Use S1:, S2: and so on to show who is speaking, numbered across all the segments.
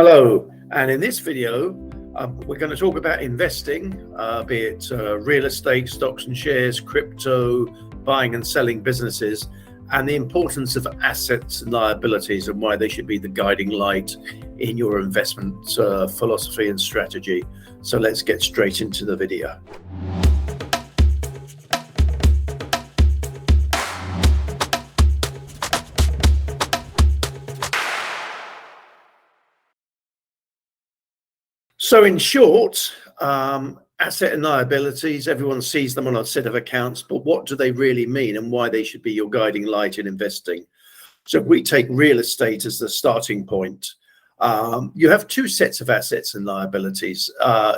S1: Hello, and in this video, we're going to talk about investing, be it real estate, stocks and shares, crypto, buying and selling businesses, and the importance of assets and liabilities and why they should be the guiding light in your investment philosophy and strategy. So let's get straight into the video. So in short, asset and liabilities, everyone sees them on a set of accounts, but what do they really mean and why they should be your guiding light in investing? So if we take real estate as the starting point, you have two sets of assets and liabilities.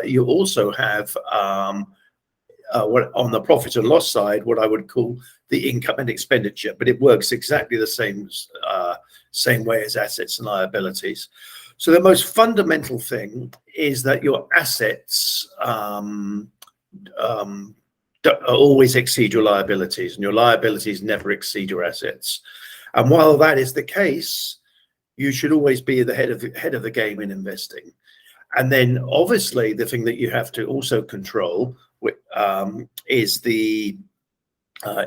S1: You also have what on the profit and loss side, what I would call the income and expenditure, but it works exactly the same way as assets and liabilities. So the most fundamental thing is that your assets always exceed your liabilities, and your liabilities never exceed your assets. And while that is the case, you should always be at the head of the game in investing. And then obviously the thing that you have to also control is the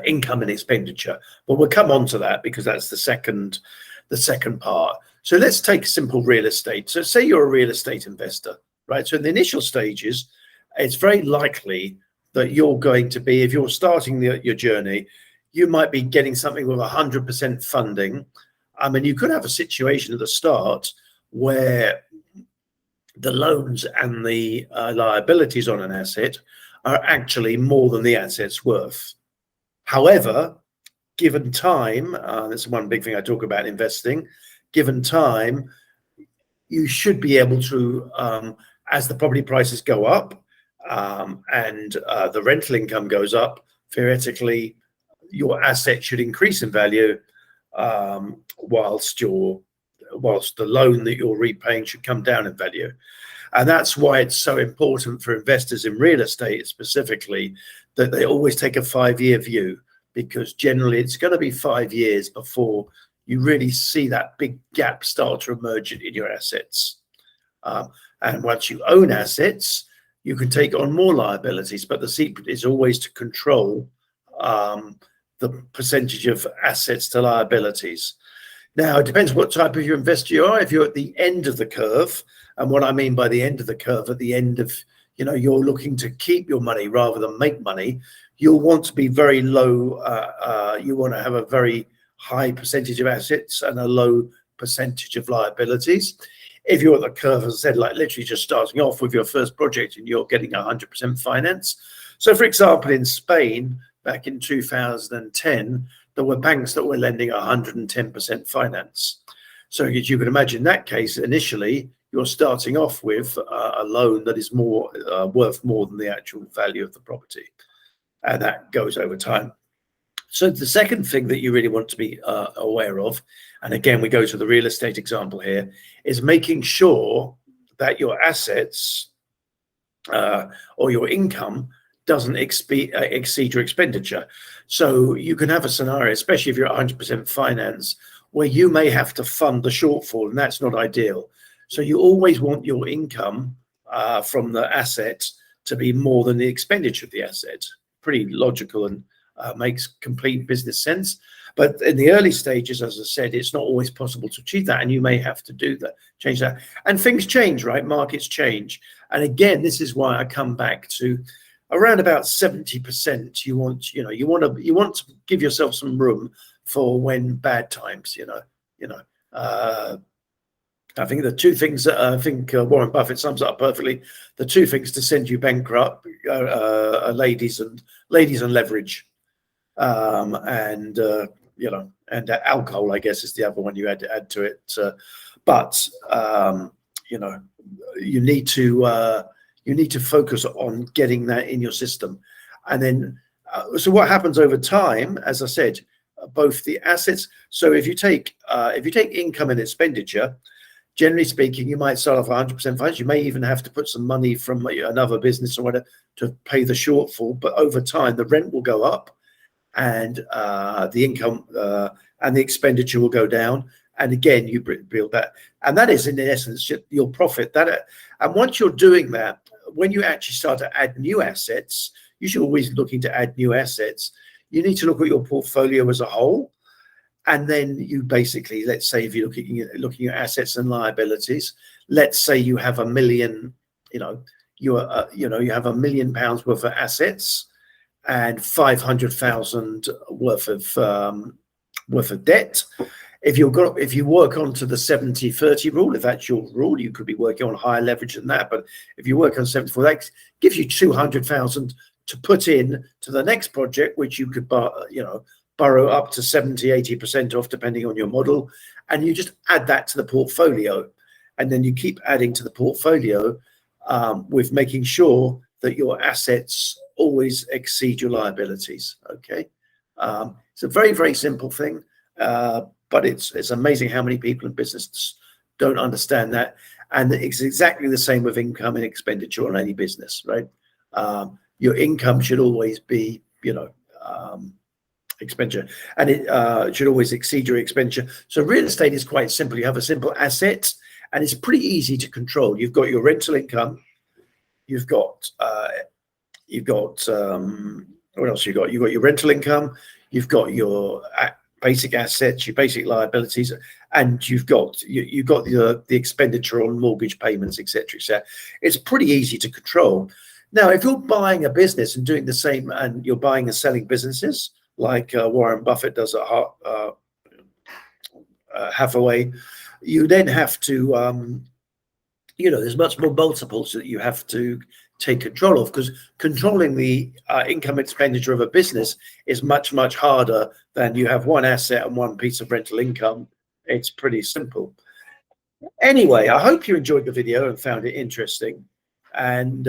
S1: income and expenditure. But we'll come on to that because that's the second part. So let's take simple real estate. So say you're a real estate investor, right? So in the initial stages, it's very likely that you're going to be, if you're starting your journey, you might be getting something with 100% funding. I mean, you could have a situation at the start where the loans and the liabilities on an asset are actually more than the asset's worth. However, given time, that's one big thing I talk about investing, given time, you should be able to, as the property prices go up and the rental income goes up, theoretically, your asset should increase in value whilst the loan that you're repaying should come down in value. And that's why it's so important for investors in real estate specifically that they always take a 5-year view, because generally it's going to be 5 years before you really see that big gap start to emerge in your assets. And once you own assets, you can take on more liabilities, but the secret is always to control the percentage of assets to liabilities. Now, it depends what type of your investor you are. If you're at the end of the curve, and what I mean by the end of the curve, at the end of, you're looking to keep your money rather than make money, you'll want to be very low. You want to have a very high percentage of assets and a low percentage of liabilities. If you're at the curve, as I said, like literally just starting off with your first project and you're getting 100% finance. So for example, in Spain, back in 2010, there were banks that were lending 110% finance. So as you can imagine, in that case, initially, you're starting off with a loan that is more worth more than the actual value of the property. And that goes over time. So the second thing that you really want to be aware of, and again, we go to the real estate example here, is making sure that your assets or your income doesn't exceed your expenditure. So you can have a scenario, especially if you're 100% finance, where you may have to fund the shortfall, and that's not ideal. So you always want your income from the asset to be more than the expenditure of the asset. Pretty logical and makes complete business sense. But in the early stages, as I said, it's not always possible to achieve that, and you may have to change that. And things change, right? Markets change. And again, this is why I come back to around about 70%. You want to give yourself some room for when bad times. I think the two things that I think Warren Buffett sums up perfectly: the two things to send you bankrupt are ladies and leverage, and alcohol, I guess, is the other one you had to add to it. But you need to focus on getting that in your system, and then so what happens over time, as I said, both the assets. So if you take income and expenditure, generally speaking, you might start off 100% finance. You may even have to put some money from another business or whatever to pay the shortfall. But over time, the rent will go up, and the income and the expenditure will go down, And again, you build that, and that is in essence your profit. And once you're doing that, when you actually start to add new assets, you should always looking to add new assets. You need to look at your portfolio as a whole, and then you basically, let's say, if you're looking at assets and liabilities, let's say you have £1 million, you have £1 million worth of assets and 500,000 worth of debt. If you work onto the 70-30 rule, if that's your rule, you could be working on higher leverage than that. But if you work on 74, that gives you 200,000 to put in to the next project, which you could borrow up to 70-80% off, depending on your model, and you just add that to the portfolio, and then you keep adding to the portfolio with making sure that your assets always exceed your liabilities. Okay, it's a very, very simple thing, but it's amazing how many people in business don't understand that, and it's exactly the same with income and expenditure on any business, right? Your income should always be, expenditure, and it should always exceed your expenditure. So real estate is quite simple. You have a simple asset, and it's pretty easy to control. You've got your rental income. You've got what else you got? You've got your rental income. You've got your basic assets, your basic liabilities, and you've got the expenditure on mortgage payments, etc. So it's pretty easy to control. Now, if you're buying a business and doing the same, and you're buying and selling businesses like Warren Buffett does at Hathaway, you then have to, there's much more multiples that you have to take control of, because controlling the income expenditure of a business is much, much harder than you have one asset and one piece of rental income. It's pretty simple. Anyway, I hope you enjoyed the video and found it interesting, and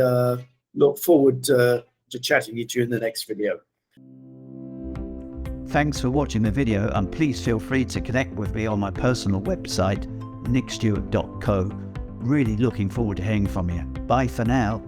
S1: look forward to chatting to you in the next video.
S2: Thanks for watching the video, and please feel free to connect with me on my personal website, nickstewart.co. Really looking forward to hearing from you. Bye for now.